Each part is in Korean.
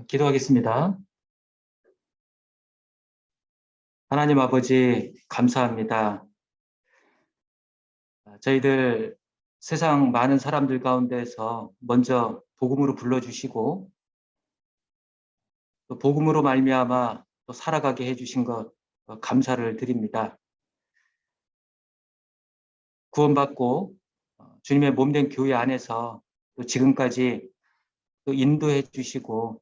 기도하겠습니다. 하나님 아버지, 감사합니다. 저희들 세상 많은 사람들 가운데서 먼저 복음으로 불러주시고 또 복음으로 말미암아 또 살아가게 해주신 것 감사를 드립니다. 구원받고 주님의 몸된 교회 안에서 또 지금까지 또 인도해 주시고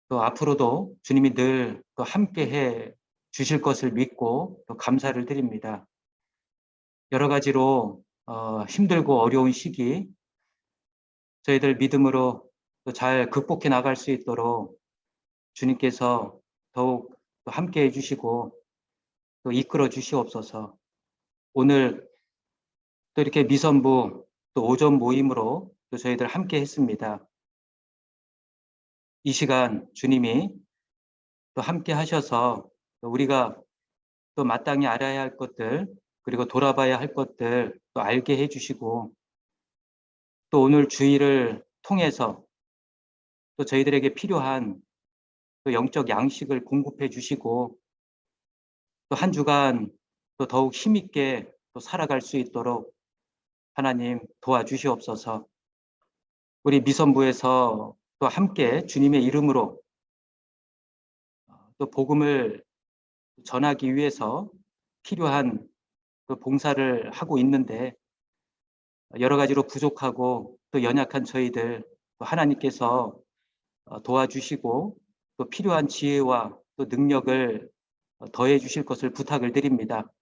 또 앞으로도 주님이 늘 또 함께해 주실 것을 믿고 또 감사를 드립니다. 여러 가지로 힘들고 어려운 시기 저희들 믿음으로 또 잘 극복해 나갈 수 있도록 주님께서 더욱 또 함께 해주시고 또 이끌어 주시옵소서. 오늘 또 이렇게 미선부 또 오전 모임으로 또 저희들 함께 했습니다. 이 시간 주님이 또 함께 하셔서 또 우리가 또 마땅히 알아야 할 것들 그리고 돌아봐야 할 것들 또 알게 해주시고 또 오늘 주일을 통해서 또 저희들에게 필요한 또 영적 양식을 공급해 주시고 또 한 주간 또 더욱 힘있게 또 살아갈 수 있도록 하나님 도와주시옵소서. 우리 미선부에서 또 함께 주님의 이름으로 또 복음을 전하기 위해서 필요한 그 봉사를 하고 있는데 여러 가지로 부족하고 또 연약한 저희들 또 하나님께서 도와주시고 또 필요한 지혜와 또 능력을 더해 주실 것을 부탁을 드립니다.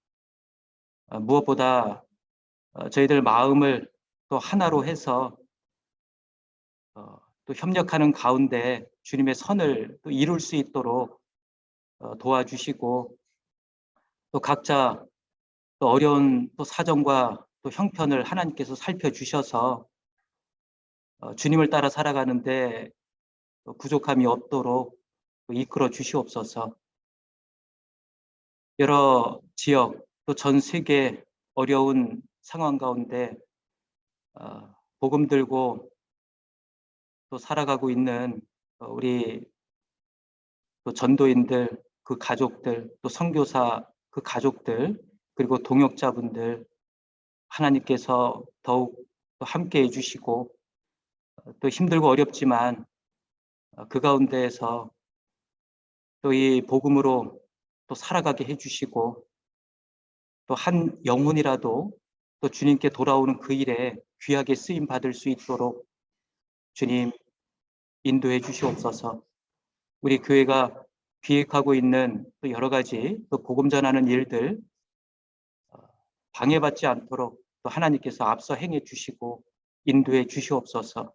무엇보다 저희들 마음을 또 하나로 해서 또 협력하는 가운데 주님의 선을 또 이룰 수 있도록 도와주시고 또 각자 또 어려운 또 사정과 또 형편을 하나님께서 살펴주셔서 주님을 따라 살아가는데 부족함이 없도록 이끌어 주시옵소서. 여러 지역 또 전 세계 어려운 상황 가운데 복음 들고 또 살아가고 있는 우리 또 전도인들 그 가족들 또 선교사 그 가족들 그리고 동역자분들 하나님께서 더욱 또 함께 해주시고 또 힘들고 어렵지만 그 가운데에서 또 이 복음으로 또 살아가게 해주시고 또 한 영혼이라도 또 주님께 돌아오는 그 일에 귀하게 쓰임 받을 수 있도록 주님 인도해 주시옵소서. 우리 교회가 기획하고 있는 또 여러 가지 또 복음 전하는 일들 방해받지 않도록 또 하나님께서 앞서 행해 주시고 인도해 주시옵소서.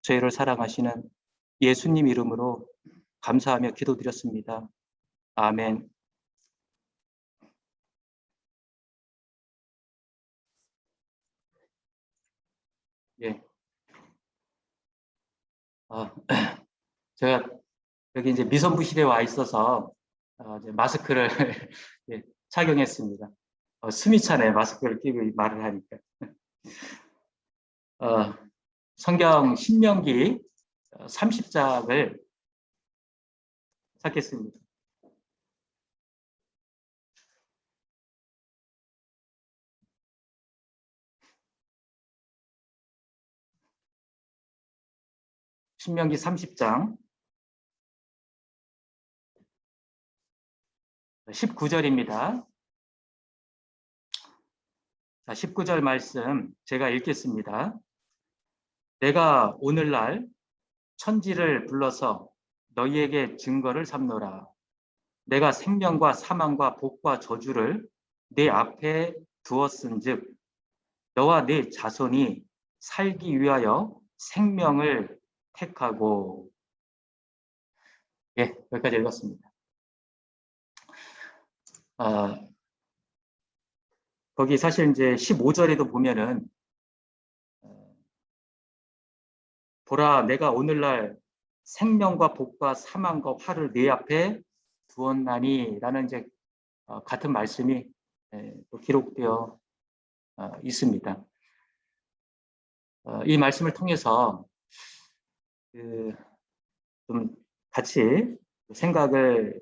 저희를 사랑하시는 예수님 이름으로 감사하며 기도드렸습니다. 아멘. 예. 제가 여기 이제 미선부실에 와 있어서 이제 마스크를 예, 착용했습니다. 숨이 차네 마스크를 끼고 말을 하니까. 어, 성경 신명기 30장을 찾겠습니다. 신명기 30장 19절입니다. 자, 19절 말씀 제가 읽겠습니다. 내가 오늘날 천지를 불러서 너희에게 증거를 삼노라. 내가 생명과 사망과 복과 저주를 네 앞에 두었은즉 너와 네 자손이 살기 위하여 생명을 택하고. 예, 여기까지 읽었습니다. 거기 사실 이제 15절에도 보면은 보라 내가 오늘날 생명과 복과 사망과 화를 네 앞에 두었나니 라는 이제 같은 말씀이 또 기록되어 있습니다. 이 말씀을 통해서 좀 같이 생각을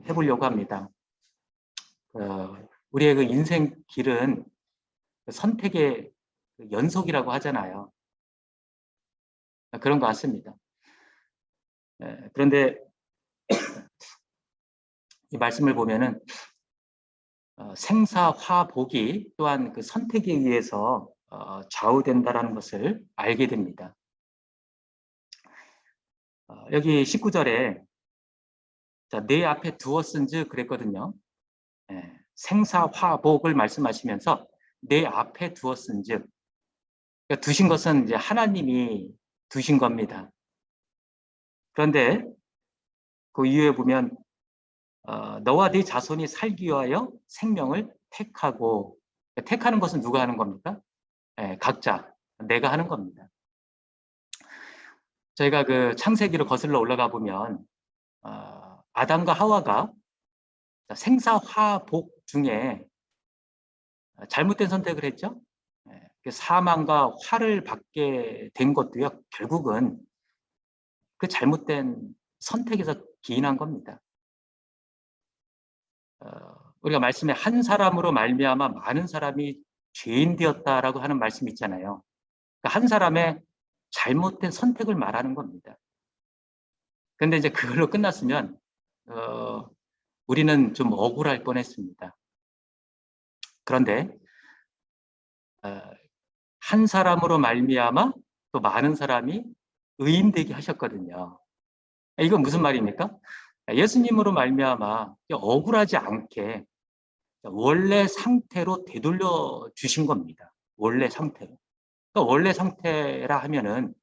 해보려고 합니다. 우리의 그 인생 길은 선택의 연속이라고 하잖아요. 그런 것 같습니다. 그런데 이 말씀을 보면은 생사화복이 또한 그 선택에 의해서 좌우된다라는 것을 알게 됩니다. 여기 19절에 자, 내 앞에 두었은즉 그랬거든요. 생사화복을 말씀하시면서 내 앞에 두었은즉, 그러니까 두신 것은 이제 하나님이 두신 겁니다. 그런데 그 이후에 보면 너와 네 자손이 살기 위하여 생명을 택하고, 택하는 것은 누가 하는 겁니까? 각자 내가 하는 겁니다. 저희가 그 창세기로 거슬러 올라가 보면 아담과 하와가 생사화복 중에 잘못된 선택을 했죠. 사망과 화를 받게 된 것도요, 결국은 그 잘못된 선택에서 기인한 겁니다. 우리가 말씀에 한 사람으로 말미암아 많은 사람이 죄인 되었다라고 하는 말씀 있잖아요. 그러니까 한 사람의 잘못된 선택을 말하는 겁니다. 그런데 이제 그걸로 끝났으면 우리는 좀 억울할 뻔했습니다. 그런데 한 사람으로 말미암아 또 많은 사람이 의인되게 하셨거든요. 이건 무슨 말입니까? 예수님으로 말미암아 억울하지 않게 원래 상태로 되돌려 주신 겁니다. 원래 상태로. 그러니까 원래 상태라 하면은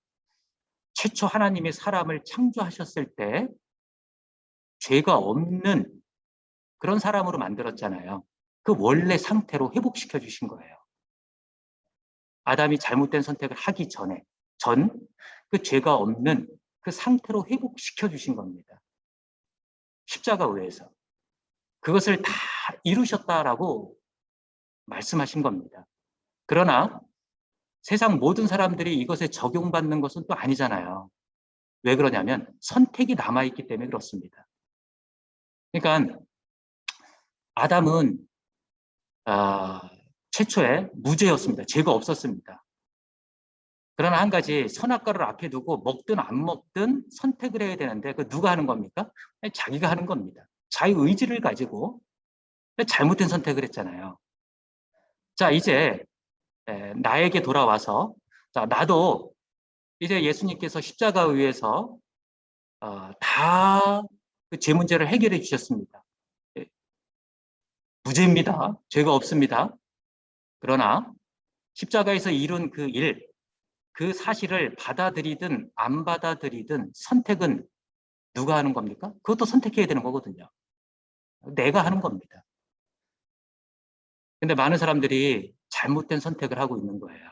최초 하나님이 사람을 창조하셨을 때 죄가 없는 그런 사람으로 만들었잖아요. 그 원래 상태로 회복시켜 주신 거예요. 아담이 잘못된 선택을 하기 전에, 그 죄가 없는 그 상태로 회복시켜 주신 겁니다. 십자가 의해서. 그것을 다 이루셨다라고 말씀하신 겁니다. 그러나 세상 모든 사람들이 이것에 적용받는 것은 또 아니잖아요. 왜 그러냐면 선택이 남아있기 때문에 그렇습니다. 그러니까 아담은 최초에 무죄였습니다. 죄가 없었습니다. 그러나 한 가지 선악과를 앞에 두고 먹든 안 먹든 선택을 해야 되는데 그 누가 하는 겁니까? 자기가 하는 겁니다. 자유의지를 가지고 잘못된 선택을 했잖아요. 자, 이제 나에게 돌아와서 자, 나도 이제 예수님께서 십자가 위에서 다그 죄 문제를 해결해 주셨습니다. 무죄입니다. 죄가 없습니다. 그러나 십자가에서 이룬 그 일, 그 사실을 받아들이든 안 받아들이든 선택은 누가 하는 겁니까? 그것도 선택해야 되는 거거든요. 내가 하는 겁니다. 근데 많은 사람들이 잘못된 선택을 하고 있는 거예요.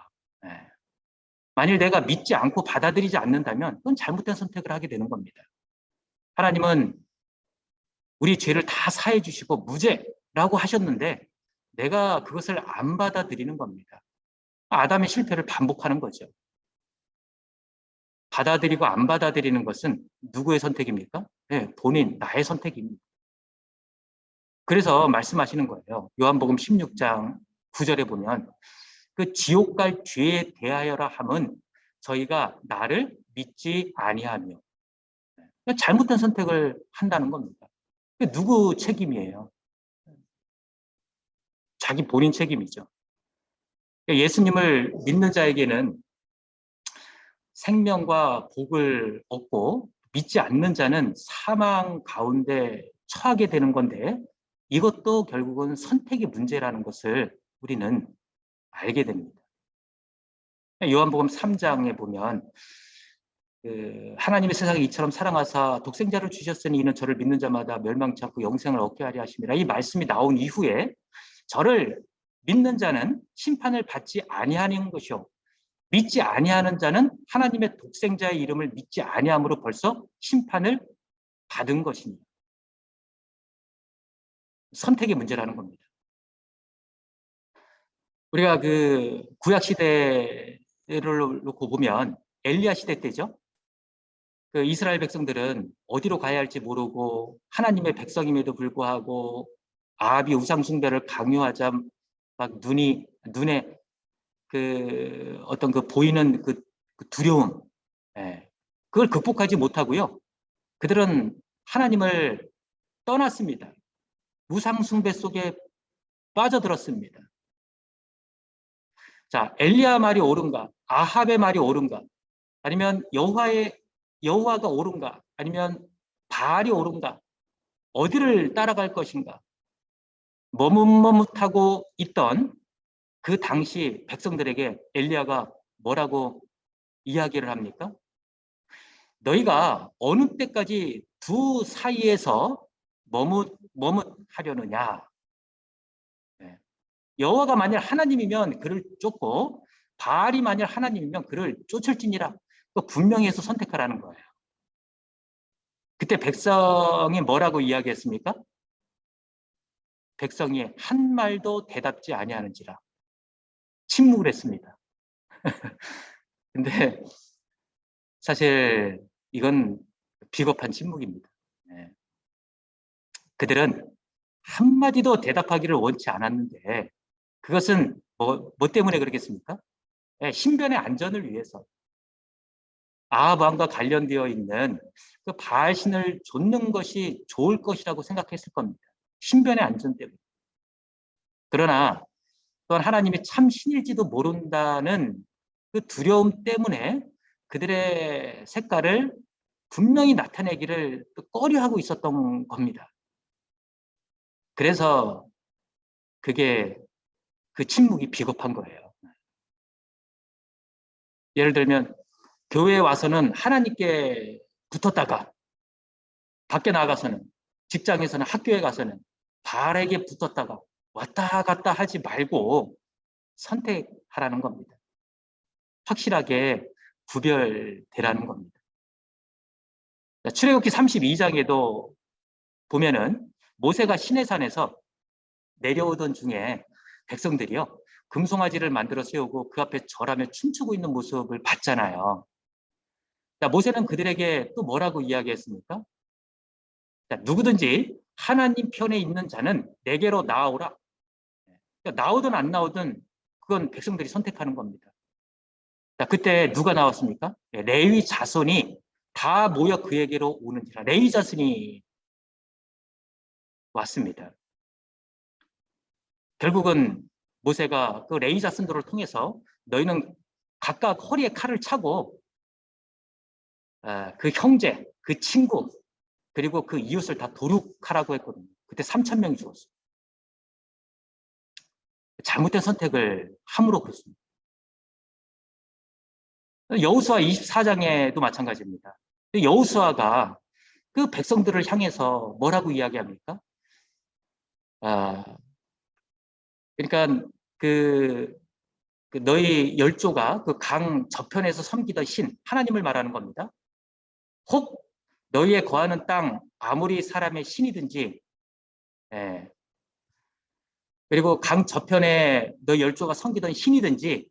만일 내가 믿지 않고 받아들이지 않는다면 그건 잘못된 선택을 하게 되는 겁니다. 하나님은 우리 죄를 다 사해 주시고 무죄라고 하셨는데 내가 그것을 안 받아들이는 겁니다. 아담의 실패를 반복하는 거죠. 받아들이고 안 받아들이는 것은 누구의 선택입니까? 본인, 나의 선택입니다. 그래서 말씀하시는 거예요. 요한복음 16장 9절에 보면 그 지옥 갈 죄에 대하여라 함은 저희가 나를 믿지 아니하며 잘못된 선택을 한다는 겁니다. 누구 책임이에요? 자기 본인 책임이죠. 예수님을 믿는 자에게는 생명과 복을 얻고 믿지 않는 자는 사망 가운데 처하게 되는 건데 이것도 결국은 선택의 문제라는 것을 우리는 알게 됩니다. 요한복음 3장에 보면 하나님의 세상을 이처럼 사랑하사 독생자를 주셨으니 이는 저를 믿는 자마다 멸망치 않고 영생을 얻게 하려 하심이라. 이 말씀이 나온 이후에 저를 믿는 자는 심판을 받지 아니하는 것이요 믿지 아니하는 자는 하나님의 독생자의 이름을 믿지 아니함으로 벌써 심판을 받은 것입니다. 선택의 문제라는 겁니다. 우리가 그 구약 시대를 놓고 보면 엘리야 시대 때죠. 그 이스라엘 백성들은 어디로 가야 할지 모르고 하나님의 백성임에도 불구하고 아합이 우상 숭배를 강요하자 막 눈에 그 어떤 그 보이는 그 두려움, 예, 그걸 극복하지 못하고요. 그들은 하나님을 떠났습니다. 우상 숭배 속에 빠져들었습니다. 자, 엘리야 말이 옳은가? 아합의 말이 옳은가? 아니면 여호와가 옳은가? 아니면 바알이 옳은가? 어디를 따라갈 것인가? 머뭇머뭇하고 있던 그 당시 백성들에게 엘리야가 뭐라고 이야기를 합니까? 너희가 어느 때까지 두 사이에서 머뭇하려느냐? 네. 여호와가 만일 하나님이면 그를 쫓고 바알이 만일 하나님이면 그를 쫓을지니라. 분명히 해서 선택하라는 거예요. 그때 백성이 뭐라고 이야기했습니까? 백성이 한 말도 대답지 아니하는지라 침묵을 했습니다. 근데 사실 이건 비겁한 침묵입니다. 네. 그들은 한마디도 대답하기를 원치 않았는데 그것은 뭐 때문에 그러겠습니까? 네, 신변의 안전을 위해서 아합 왕과 관련되어 있는 그 바알신을 좇는 것이 좋을 것이라고 생각했을 겁니다. 신변의 안전 때문에. 그러나 또한 하나님이 참 신일지도 모른다는 그 두려움 때문에 그들의 색깔을 분명히 나타내기를 꺼려하고 있었던 겁니다. 그래서 그게 그 침묵이 비겁한 거예요. 예를 들면 교회에 와서는 하나님께 붙었다가 밖에 나가서는 직장에서는 학교에 가서는 바알에게 붙었다가 왔다 갔다 하지 말고 선택하라는 겁니다. 확실하게 구별되라는 겁니다. 출애굽기 32장에도 보면은 모세가 시내산에서 내려오던 중에 백성들이요 금송아지를 만들어 세우고 그 앞에 절하며 춤추고 있는 모습을 봤잖아요. 자, 모세는 그들에게 또 뭐라고 이야기했습니까? 자, 누구든지 하나님 편에 있는 자는 내게로 나오라. 그러니까 나오든 안 나오든 그건 백성들이 선택하는 겁니다. 자, 그때 누가 나왔습니까? 레위 자손이 다 모여 그에게로 오는지라. 레위 자손이 왔습니다. 결국은 모세가 그 레위 자손들을 통해서 너희는 각각 허리에 칼을 차고 그 형제, 그 친구, 그리고 그 이웃을 다 도륙하라고 했거든요. 그때 3,000명이 죽었어요. 잘못된 선택을 함으로 그렇습니다. 여호수아 24장에도 마찬가지입니다. 여호수아가 그 백성들을 향해서 뭐라고 이야기합니까? 그러니까 너희 열조가 그 강 저편에서 섬기던 신 하나님을 말하는 겁니다. 혹 너희의 거하는 땅 아무리 사람의 신이든지, 그리고 강 저편에 너희 열조가 섬기던 신이든지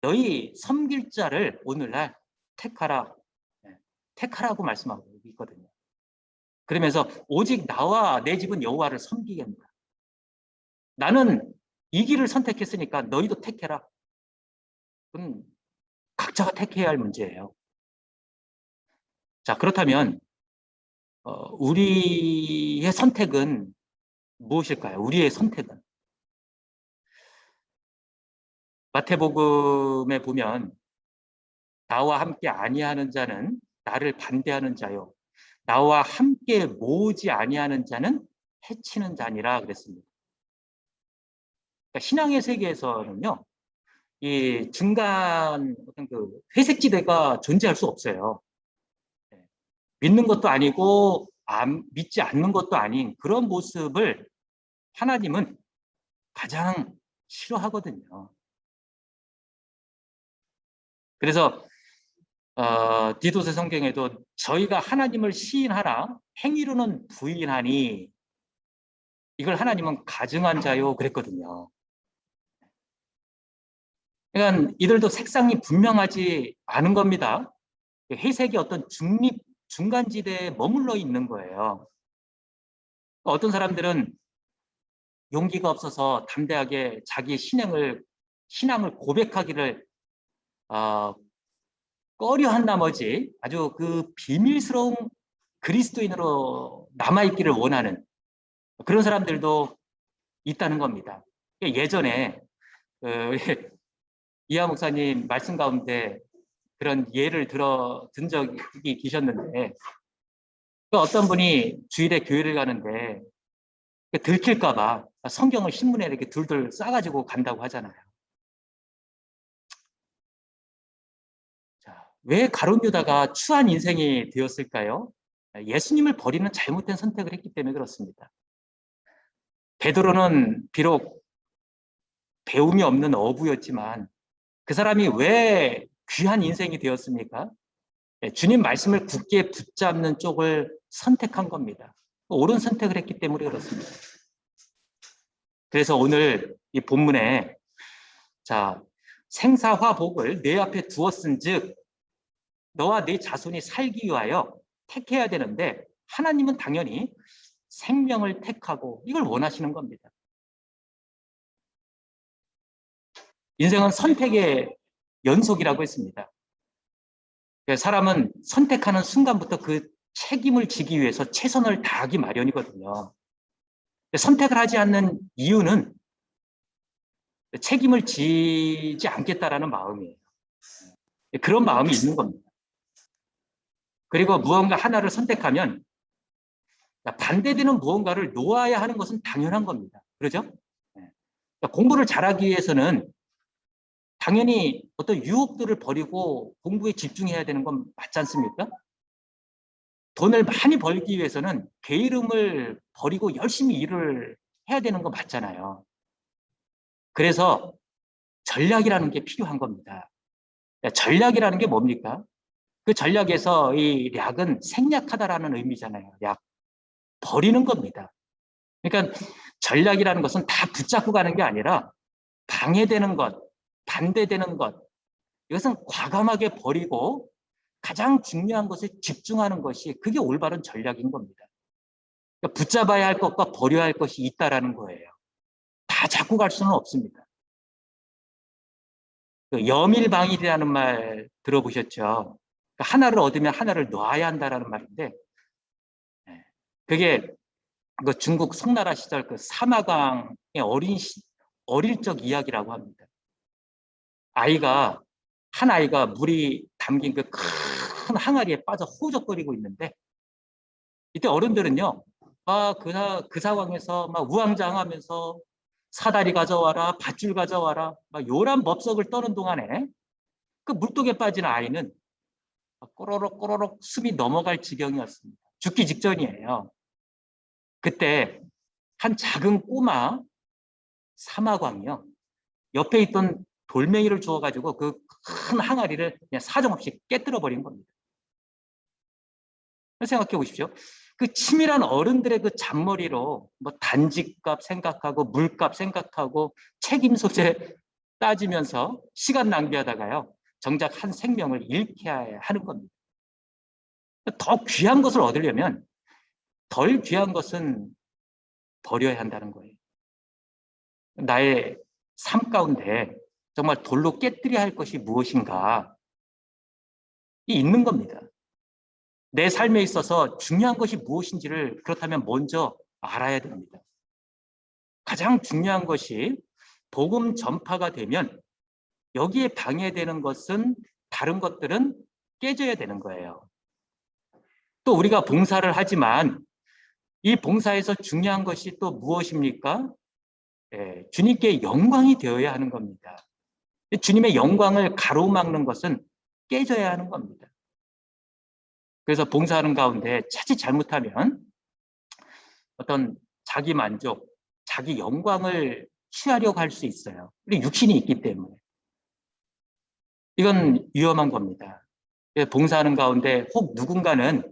너희 섬길 자를 오늘날 택하라, 택하라고 말씀하고 있거든요. 그러면서 오직 나와 내 집은 여호와를 섬기겠노라. 나는 이 길을 선택했으니까 너희도 택해라. 그건 각자가 택해야 할 문제예요. 자, 그렇다면 우리의 선택은 무엇일까요? 우리의 선택은 마태복음에 보면 나와 함께 아니하는 자는 나를 반대하는 자요, 나와 함께 모으지 아니하는 자는 해치는 자니라 그랬습니다. 그러니까 신앙의 세계에서는요, 이 중간 어떤 그 회색지대가 존재할 수 없어요. 믿는 것도 아니고 믿지 않는 것도 아닌 그런 모습을 하나님은 가장 싫어하거든요. 그래서 디도서 성경에도 저희가 하나님을 시인하나 행위로는 부인하니 이걸 하나님은 가증한 자요 그랬거든요. 그러니까 이들도 색상이 분명하지 않은 겁니다. 회색이 어떤 중간지대에 머물러 있는 거예요. 어떤 사람들은 용기가 없어서 담대하게 자기 신앙을 고백하기를 꺼려한 나머지 아주 그 비밀스러운 그리스도인으로 남아있기를 원하는 그런 사람들도 있다는 겁니다. 예전에 이하 목사님 말씀 가운데 그런 예를 든 적이 계셨는데 어떤 분이 주일에 교회를 가는데 들킬까 봐 성경을 신문에 이렇게 둘둘 싸가지고 간다고 하잖아요. 자, 왜 가룟 유다가 추한 인생이 되었을까요? 예수님을 버리는 잘못된 선택을 했기 때문에 그렇습니다. 베드로는 비록 배움이 없는 어부였지만 그 사람이 왜 귀한 인생이 되었습니까? 주님 말씀을 굳게 붙잡는 쪽을 선택한 겁니다. 옳은 선택을 했기 때문에 그렇습니다. 그래서 오늘 이 본문에 자, 생사화복을 내 앞에 두었은즉 너와 네 자손이 살기 위하여 택해야 되는데 하나님은 당연히 생명을 택하고 이걸 원하시는 겁니다. 인생은 선택의 연속이라고 했습니다. 사람은 선택하는 순간부터 그 책임을 지기 위해서 최선을 다하기 마련이거든요. 선택을 하지 않는 이유는 책임을 지지 않겠다라는 마음이에요. 그런 마음이 있는 겁니다. 그리고 무언가 하나를 선택하면 반대되는 무언가를 놓아야 하는 것은 당연한 겁니다. 그러죠? 공부를 잘하기 위해서는 당연히 어떤 유혹들을 버리고 공부에 집중해야 되는 건 맞지 않습니까? 돈을 많이 벌기 위해서는 게으름을 버리고 열심히 일을 해야 되는 거 맞잖아요. 그래서 전략이라는 게 필요한 겁니다. 전략이라는 게 뭡니까? 그 전략에서 이 략은 생략하다라는 의미잖아요. 략. 버리는 겁니다. 그러니까 전략이라는 것은 다 붙잡고 가는 게 아니라 방해되는 것, 반대되는 것, 이것은 과감하게 버리고 가장 중요한 것에 집중하는 것이 그게 올바른 전략인 겁니다. 그러니까 붙잡아야 할 것과 버려야 할 것이 있다라는 거예요. 다 잡고 갈 수는 없습니다. 여밀방일이라는 말 들어보셨죠? 그러니까 하나를 얻으면 하나를 놔야 한다라는 말인데 그게 그 중국 송나라 시절 그 사마광의 어릴 적 이야기라고 합니다. 한 아이가 물이 담긴 그 큰 항아리에 빠져 호적거리고 있는데 이때 어른들은요, 그 상황에서 막 우왕좌왕하면서 사다리 가져와라, 밧줄 가져와라, 막 요란 법석을 떠는 동안에 그 물독에 빠진 아이는 꼬로록 꼬로록 숨이 넘어갈 지경이었습니다. 죽기 직전이에요. 그때 한 작은 꼬마 사마광이요, 옆에 있던 돌멩이를 주워가지고 그 큰 항아리를 그냥 사정없이 깨뜨려 버린 겁니다. 생각해 보십시오. 그 치밀한 어른들의 그 잔머리로 뭐 단지값 생각하고 물값 생각하고 책임 소재 따지면서 시간 낭비하다가요, 정작 한 생명을 잃게 하는 겁니다. 더 귀한 것을 얻으려면 덜 귀한 것은 버려야 한다는 거예요. 나의 삶 가운데 정말 돌로 깨뜨려야 할 것이 무엇인가 있는 겁니다. 내 삶에 있어서 중요한 것이 무엇인지를 그렇다면 먼저 알아야 됩니다. 가장 중요한 것이 복음 전파가 되면 여기에 방해되는 것은 다른 것들은 깨져야 되는 거예요. 또 우리가 봉사를 하지만 이 봉사에서 중요한 것이 또 무엇입니까? 주님께 영광이 되어야 하는 겁니다. 주님의 영광을 가로막는 것은 깨져야 하는 겁니다. 그래서 봉사하는 가운데 자칫 잘못하면 어떤 자기 만족, 자기 영광을 취하려고 할 수 있어요. 우리 육신이 있기 때문에. 이건 위험한 겁니다. 봉사하는 가운데 혹 누군가는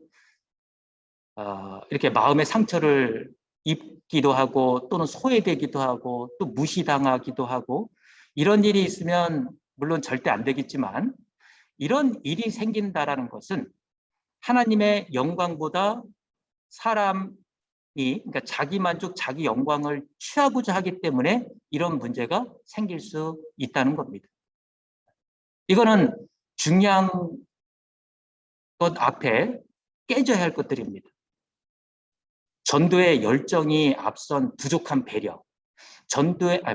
이렇게 마음의 상처를 입기도 하고 또는 소외되기도 하고 또 무시당하기도 하고 이런 일이 있으면 물론 절대 안 되겠지만 이런 일이 생긴다라는 것은 하나님의 영광보다 사람이, 그러니까 자기 만족, 자기 영광을 취하고자 하기 때문에 이런 문제가 생길 수 있다는 겁니다. 이거는 중요한 것 앞에 깨져야 할 것들입니다. 전도의 열정이 앞선 부족한 배려,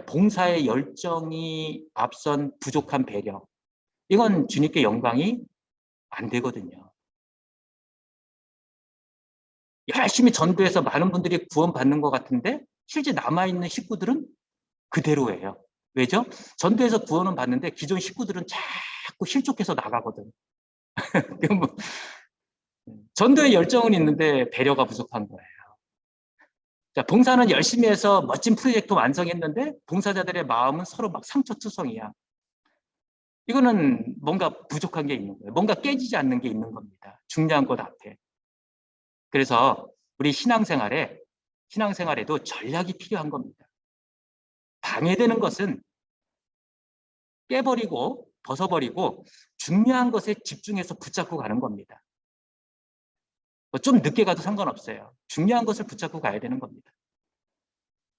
봉사의 열정이 앞선 부족한 배려, 이건 주님께 영광이 안 되거든요. 열심히 전도해서 많은 분들이 구원받는 것 같은데 실제 남아있는 식구들은 그대로예요. 왜죠? 전도해서 구원은 받는데 기존 식구들은 자꾸 실족해서 나가거든. 전도의 열정은 있는데 배려가 부족한 거예요. 자, 봉사는 열심히 해서 멋진 프로젝트 완성했는데 봉사자들의 마음은 서로 막 상처투성이야. 이거는 뭔가 부족한 게 있는 거예요. 뭔가 깨지지 않는 게 있는 겁니다. 중요한 것 앞에. 그래서 우리 신앙생활에도 전략이 필요한 겁니다. 방해되는 것은 깨버리고 벗어버리고 중요한 것에 집중해서 붙잡고 가는 겁니다. 좀 늦게 가도 상관없어요. 중요한 것을 붙잡고 가야 되는 겁니다.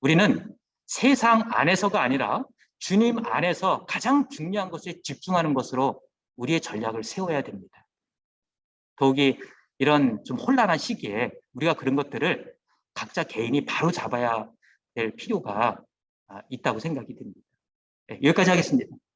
우리는 세상 안에서가 아니라 주님 안에서 가장 중요한 것에 집중하는 것으로 우리의 전략을 세워야 됩니다. 더욱이 이런 좀 혼란한 시기에 우리가 그런 것들을 각자 개인이 바로 잡아야 될 필요가 있다고 생각이 듭니다. 네, 여기까지 하겠습니다.